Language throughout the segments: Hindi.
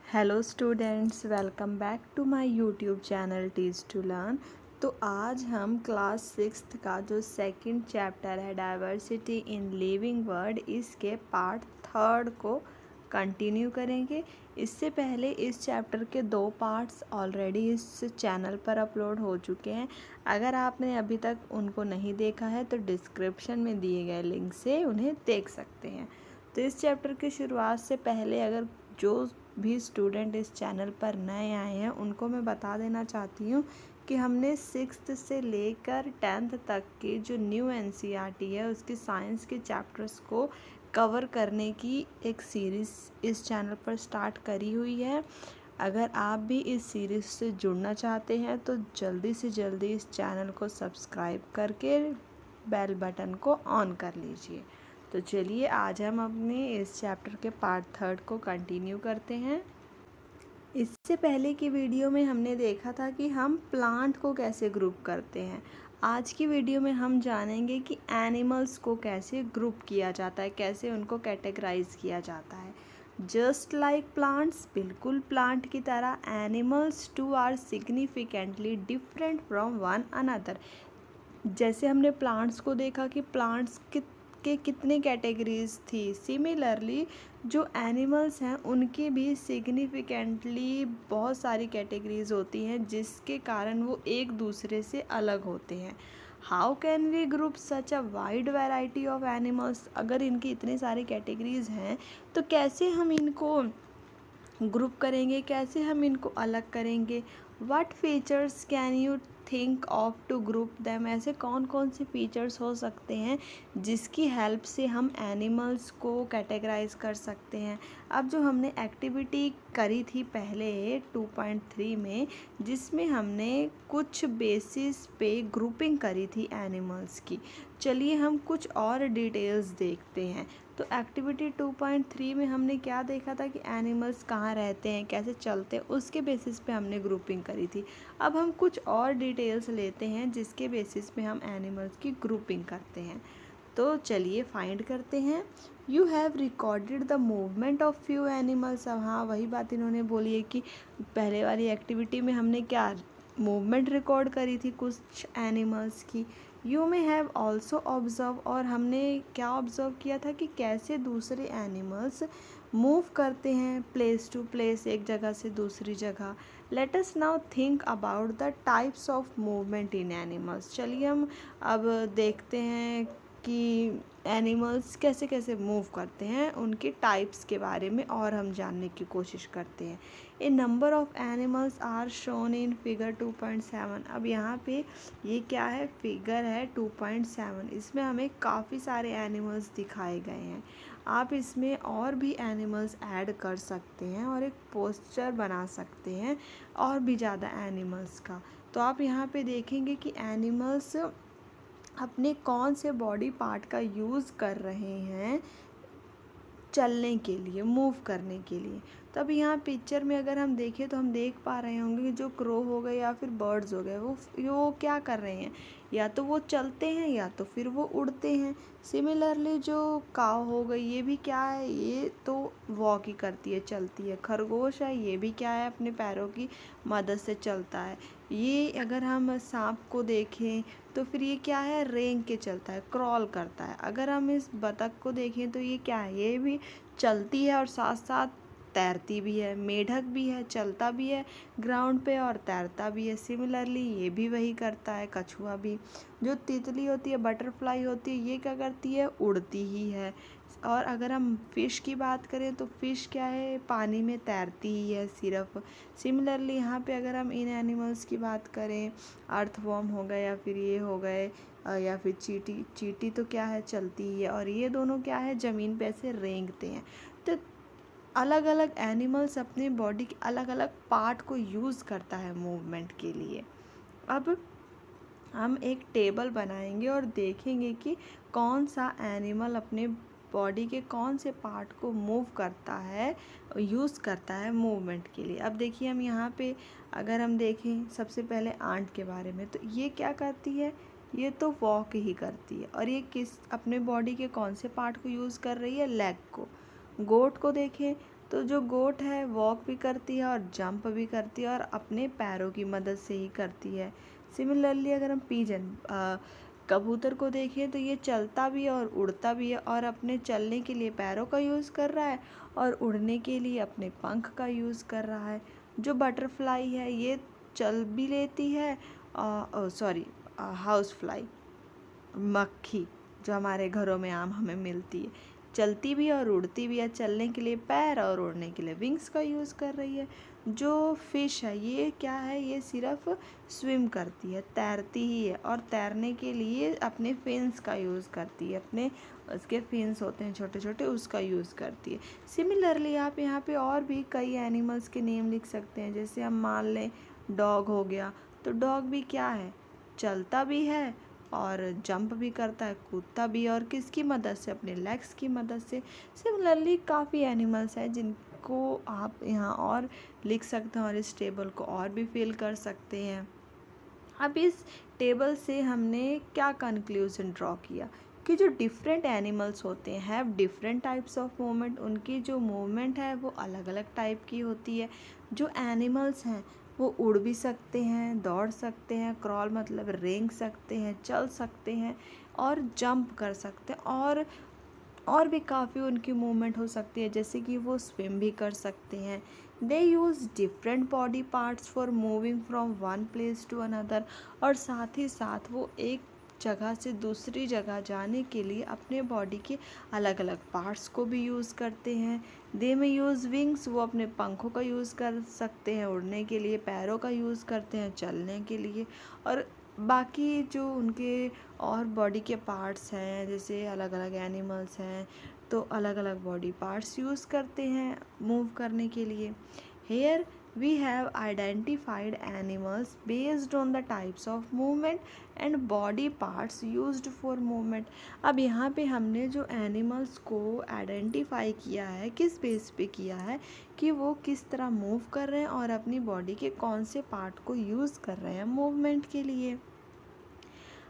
Hello students, welcome back to my YouTube channel teach to learn. तो आज हम क्लास सिक्स्थ का जो सेकंड चैप्टर है डाइवर्सिटी इन लिविंग वर्ड, इसके पार्ट थर्ड को कंटिन्यू करेंगे। इससे पहले इस चैप्टर के 2 पार्ट्स ऑलरेडी इस चैनल पर अपलोड हो चुके हैं। अगर आपने अभी तक उनको नहीं देखा है तो डिस्क्रिप्शन में दिए गए लिंक से उन्हें देख सकते हैं। तो इस चैप्टर की शुरुआत से पहले अगर जो भी स्टूडेंट इस चैनल पर नए आए हैं उनको मैं बता देना चाहती हूँ कि हमने सिक्स्थ से लेकर 10th तक की जो न्यू एनसीईआरटी है उसकी साइंस के चैप्टर्स को कवर करने की एक सीरीज़ इस चैनल पर स्टार्ट करी हुई है। अगर आप भी इस सीरीज़ से जुड़ना चाहते हैं तो जल्दी से जल्दी इस चैनल को सब्सक्राइब करके बेल बटन को ऑन कर लीजिए। तो चलिए आज हम अपने इस चैप्टर के पार्ट थर्ड को कंटिन्यू करते हैं। इससे पहले की वीडियो में हमने देखा था कि हम प्लांट को कैसे ग्रुप करते हैं। आज की वीडियो में हम जानेंगे कि एनिमल्स को कैसे ग्रुप किया जाता है, कैसे उनको कैटेगराइज किया जाता है। जस्ट लाइक प्लांट्स, बिल्कुल प्लांट की तरह, animals too are significantly different from one another. जैसे हमने प्लांट्स को देखा कि प्लांट्स के कितने कैटेगरीज थी, सिमिलरली जो एनिमल्स हैं उनकी भी सिग्निफिकेंटली बहुत सारी कैटेगरीज होती हैं जिसके कारण वो एक दूसरे से अलग होते हैं। How can we group such a wide variety of animals? अगर इनकी इतनी सारी कैटेगरीज हैं तो कैसे हम इनको ग्रुप करेंगे, कैसे हम इनको अलग करेंगे? What features can you think of to group them? ऐसे कौन कौन से फीचर्स हो सकते हैं जिसकी हेल्प से हम एनिमल्स को कैटेगराइज कर सकते हैं। अब जो हमने एक्टिविटी करी थी पहले 2.3 में, जिसमें हमने कुछ बेसिस पे ग्रुपिंग करी थी एनिमल्स की, चलिए हम कुछ और डिटेल्स देखते हैं। तो एक्टिविटी 2.3 में हमने क्या देखा था कि एनिमल्स कहाँ रहते हैं, कैसे चलते हैं, उसके बेसिस पे हमने ग्रुपिंग करी थी। अब हम कुछ और डिटेल्स लेते हैं जिसके बेसिस पे हम एनिमल्स की ग्रुपिंग करते हैं। तो चलिए फाइंड करते हैं। You have recorded the movement of few animals. अब हाँ, वही बात इन्होंने बोली है कि पहले वाली एक्टिविटी में हमने क्या मूवमेंट रिकॉर्ड करी थी कुछ एनिमल्स की। You may have also observe, और हमने क्या ऑब्जर्व किया था कि कैसे दूसरे एनिमल्स मूव करते हैं प्लेस टू प्लेस, एक जगह से दूसरी जगह। Let us now think about the types of movement in animals. चलिए हम अब देखते हैं कि एनिमल्स कैसे कैसे मूव करते हैं, उनके टाइप्स के बारे में और हम जानने की कोशिश करते हैं। A number of animals are shown in figure 2.7। अब यहाँ पे ये क्या है, फिगर है 2.7। इसमें हमें काफ़ी सारे एनिमल्स दिखाए गए हैं। आप इसमें और भी एनिमल्स ऐड कर सकते हैं और एक पोस्टर बना सकते हैं और भी ज़्यादा एनिमल्स का। तो आप यहाँ पे देखेंगे कि एनिमल्स अपने कौन से बॉडी पार्ट का यूज़ कर रहे हैं चलने के लिए, मूव करने के लिए। तो अभी यहाँ पिक्चर में अगर हम देखें तो हम देख पा रहे होंगे कि जो क्रो हो गए या फिर बर्ड्स हो गए, वो क्या कर रहे हैं, या तो वो चलते हैं या तो फिर वो उड़ते हैं। सिमिलरली जो काव हो गई, ये भी क्या है, ये तो वॉक ही करती है, चलती है। खरगोश है, ये भी क्या है, अपने पैरों की मदद से चलता है। ये अगर हम सांप को देखें तो फिर ये क्या है, रेंग के चलता है, क्रॉल करता है। अगर हम इस बतख को देखें तो ये क्या है, ये भी चलती है और साथ साथ तैरती भी है। मेढक भी है, चलता भी है ग्राउंड पे और तैरता भी है। सिमिलरली ये भी वही करता है, कछुआ भी। जो तितली होती है, बटरफ्लाई होती है, ये क्या करती है, उड़ती ही है। और अगर हम फ़िश की बात करें तो फ़िश क्या है, पानी में तैरती ही है सिर्फ। सिमिलरली यहाँ पे अगर हम इन एनिमल्स की बात करें, अर्थवॉर्म हो गए या फिर ये हो गए या फिर चींटी, चींटी तो क्या है, चलती ही है। और ये दोनों क्या है, ज़मीन पे ऐसे रेंगते हैं। तो अलग अलग एनिमल्स अपने बॉडी के अलग अलग पार्ट को यूज़ करता है मूवमेंट के लिए। अब हम एक टेबल बनाएंगे और देखेंगे कि कौन सा एनिमल अपने बॉडी के कौन से पार्ट को मूव करता है, यूज़ करता है मूवमेंट के लिए। अब देखिए हम यहाँ पे अगर हम देखें सबसे पहले आंट के बारे में, तो ये क्या करती है, ये तो वॉक ही करती है। और ये किस अपने बॉडी के कौन से पार्ट को यूज़ कर रही है, लेग को। गोट को देखें, तो जो गोट है वॉक भी करती है और जंप भी करती है और अपने पैरों की मदद से ही करती है। सिमिलरली अगर हम पीजन कबूतर को देखें तो ये चलता भी है और उड़ता भी है और अपने चलने के लिए पैरों का यूज़ कर रहा है और उड़ने के लिए अपने पंख का यूज़ कर रहा है। जो बटरफ्लाई है ये चल भी लेती है, हाउस फ्लाई मक्खी जो हमारे घरों में आम हमें मिलती है, चलती भी है और उड़ती भी है। चलने के लिए पैर और उड़ने के लिए विंग्स का यूज़ कर रही है। जो फिश है ये क्या है, ये सिर्फ स्विम करती है, तैरती ही है और तैरने के लिए अपने फिन्स का यूज़ करती है, अपने उसके फिन्स होते हैं छोटे छोटे, उसका यूज़ करती है। सिमिलरली आप यहाँ पे और भी कई एनिमल्स के नेम लिख सकते हैं। जैसे हम मान लें डॉग हो गया, तो डॉग भी क्या है, चलता भी है और जंप भी करता है, कूदता भी है और किसकी मदद से, अपने लेग्स की मदद से। सिमिलरली काफ़ी एनिमल्स हैं जिनको आप यहाँ और लिख सकते हैं और इस टेबल को और भी फिल कर सकते हैं। अब इस टेबल से हमने क्या कंक्लूजन ड्रॉ किया कि जो डिफरेंट एनिमल्स होते हैं have different types of movement, उनकी जो मूवमेंट है वो अलग अलग टाइप की होती है। जो एनिमल्स हैं वो उड़ भी सकते हैं, दौड़ सकते हैं, क्रॉल मतलब रेंग सकते हैं, चल सकते हैं और जंप कर सकते हैं और भी काफ़ी उनकी मूवमेंट हो सकती है, जैसे कि वो स्विम भी कर सकते हैं। They use different body parts for moving from one place to another, और साथ ही साथ वो एक जगह से दूसरी जगह जाने के लिए अपने बॉडी के अलग अलग पार्ट्स को भी यूज़ करते हैं। दे में यूज़ विंग्स, वो अपने पंखों का यूज़ कर सकते हैं उड़ने के लिए, पैरों का यूज़ करते हैं चलने के लिए, और बाकी जो उनके और बॉडी के पार्ट्स हैं, जैसे अलग अलग एनिमल्स हैं तो अलग अलग बॉडी पार्ट्स यूज़ करते हैं मूव करने के लिए। Here we have identified animals based on the types of movement and body parts used for movement. अब यहाँ पे हमने जो एनिमल्स को आइडेंटिफाई किया है, किस बेस पे किया है कि वो किस तरह मूव कर रहे हैं और अपनी बॉडी के कौन से पार्ट को यूज़ कर रहे हैं मूवमेंट के लिए।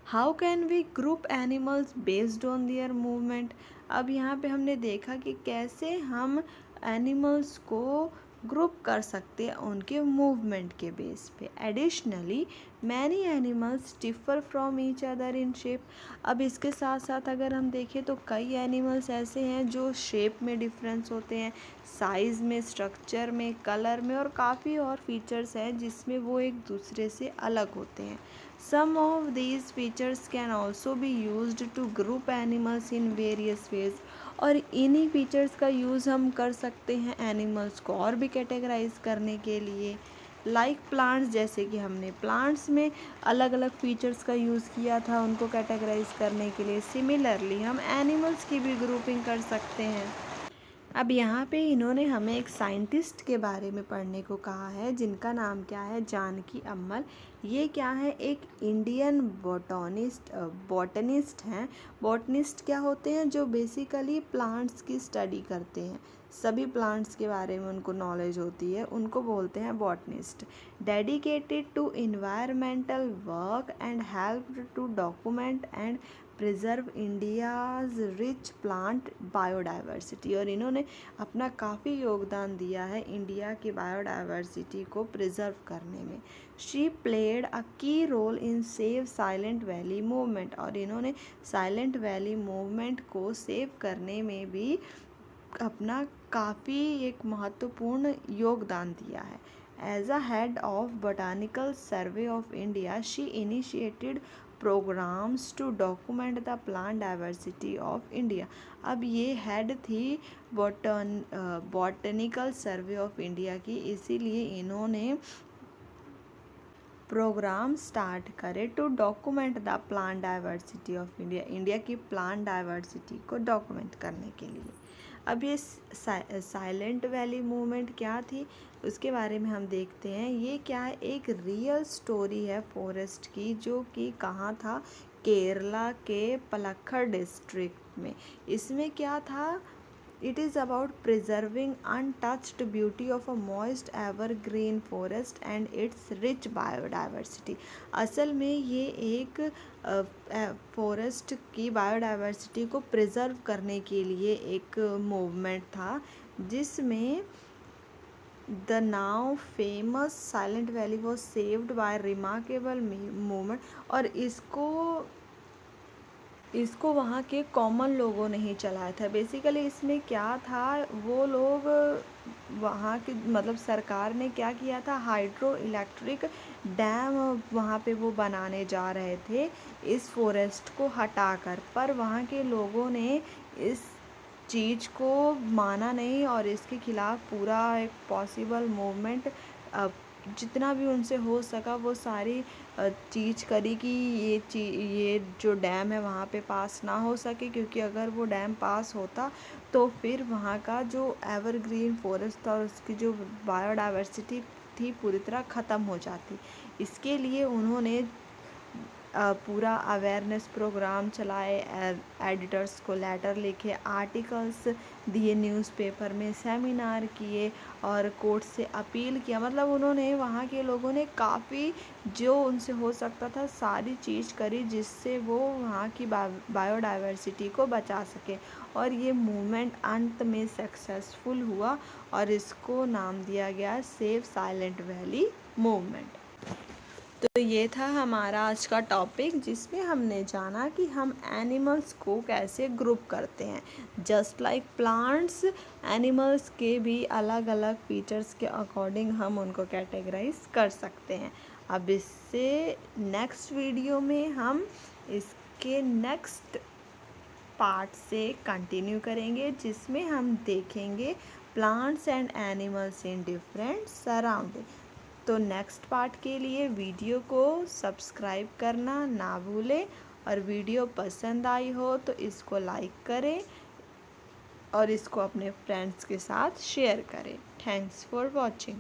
How can we group animals based on their movement. अब यहाँ पे हमने देखा कि कैसे हम एनिमल्स को ग्रुप कर सकते हैं उनके मूवमेंट के बेस पे। Additionally many animals differ from each other in shape. अब इसके साथ साथ अगर हम देखें तो कई एनिमल्स ऐसे हैं जो शेप में डिफरेंस होते हैं, साइज़ में, स्ट्रक्चर में, कलर में और काफ़ी और फीचर्स हैं जिसमें वो एक दूसरे से अलग होते हैं। Some of these features can also be used to group animals in various ways। और इन्हीं फीचर्स का यूज़ हम कर सकते हैं एनिमल्स को और भी कैटेगराइज करने के लिए। लाइक प्लांट्स, जैसे कि हमने प्लांट्स में अलग अलग फीचर्स का यूज़ किया था उनको कैटेगराइज करने के लिए, सिमिलरली हम एनिमल्स की भी ग्रुपिंग कर सकते हैं। अब यहाँ पे इन्होंने हमें एक साइंटिस्ट के बारे में पढ़ने को कहा है जिनका नाम क्या है, जानकी अम्मल। ये क्या है, एक इंडियन बॉटनिस्ट हैं। बॉटनिस्ट क्या होते हैं, जो बेसिकली प्लांट्स की स्टडी करते हैं, सभी प्लांट्स के बारे में उनको नॉलेज होती है, उनको बोलते हैं botanist. Dedicated to environmental work and help to document and preserve India's rich plant biodiversity. और इन्होंने अपना काफ़ी योगदान दिया है इंडिया की बायोडाइवर्सिटी को प्रिजर्व करने में। She played a key role in save Silent Valley movement. और इन्होंने साइलेंट वैली मूवमेंट को सेव करने में भी अपना काफ़ी एक महत्वपूर्ण योगदान दिया है। As a head of Botanical Survey of India she initiated programmes to document the plant diversity of India. अब ये हेड थी बॉटनिकल सर्वे ऑफ इंडिया की, इसीलिए इन्होंने प्रोग्राम स्टार्ट करे to document the plant diversity of India, India की प्लांट डाइवर्सिटी को डॉक्यूमेंट करने के लिए। अब ये साइलेंट वैली मूवमेंट क्या थी उसके बारे में हम देखते हैं। ये क्या है, एक रियल स्टोरी है फॉरेस्ट की, जो कि कहाँ था, केरला के पलक्कड़ डिस्ट्रिक्ट में। इसमें क्या था, it is about preserving untouched beauty of a moist evergreen forest and it's rich biodiversity. असल में ये एक फॉरेस्ट की बायोडाइवर्सिटी को प्रिजर्व करने के लिए एक मूवमेंट था जिसमें the now famous silent valley was saved by remarkable movement. और इसको वहाँ के कॉमन लोगों ने ही चलाया था। बेसिकली इसमें क्या था, वो लोग वहाँ के मतलब सरकार ने क्या किया था, हाइड्रो इलेक्ट्रिक डैम वहाँ पे वो बनाने जा रहे थे इस फॉरेस्ट को हटाकर, पर वहाँ के लोगों ने इस चीज़ को माना नहीं और इसके खिलाफ पूरा एक पॉसिबल मूवमेंट जितना भी उनसे हो सका वो सारी चीज़ करी कि ये जो डैम है वहाँ पे पास ना हो सके, क्योंकि अगर वो डैम पास होता तो फिर वहाँ का जो एवरग्रीन फॉरेस्ट था और उसकी जो बायोडाइवर्सिटी थी पूरी तरह ख़त्म हो जाती। इसके लिए उन्होंने पूरा अवेयरनेस प्रोग्राम चलाए, एडिटर्स को लेटर लिखे, आर्टिकल्स दिए न्यूज़पेपर में, सेमिनार किए और कोर्ट से अपील किया। मतलब उन्होंने वहाँ के लोगों ने काफ़ी जो उनसे हो सकता था सारी चीज़ करी जिससे वो वहाँ की बायोडाइवर्सिटी को बचा सके। और ये मूवमेंट अंत में सक्सेसफुल हुआ और इसको नाम दिया गया सेव साइलेंट वैली मूवमेंट। तो ये था हमारा आज का टॉपिक, जिसमें हमने जाना कि हम एनिमल्स को कैसे ग्रुप करते हैं। जस्ट लाइक प्लांट्स, एनिमल्स के भी अलग अलग फीचर्स के अकॉर्डिंग हम उनको कैटेगराइज कर सकते हैं। अब इससे नेक्स्ट वीडियो में हम इसके नेक्स्ट पार्ट से कंटिन्यू करेंगे, जिसमें हम देखेंगे plants and animals in different surrounding. तो नेक्स्ट पार्ट के लिए वीडियो को सब्सक्राइब करना ना भूलें और वीडियो पसंद आई हो तो इसको लाइक करें और इसको अपने फ्रेंड्स के साथ शेयर करें। Thanks for watching.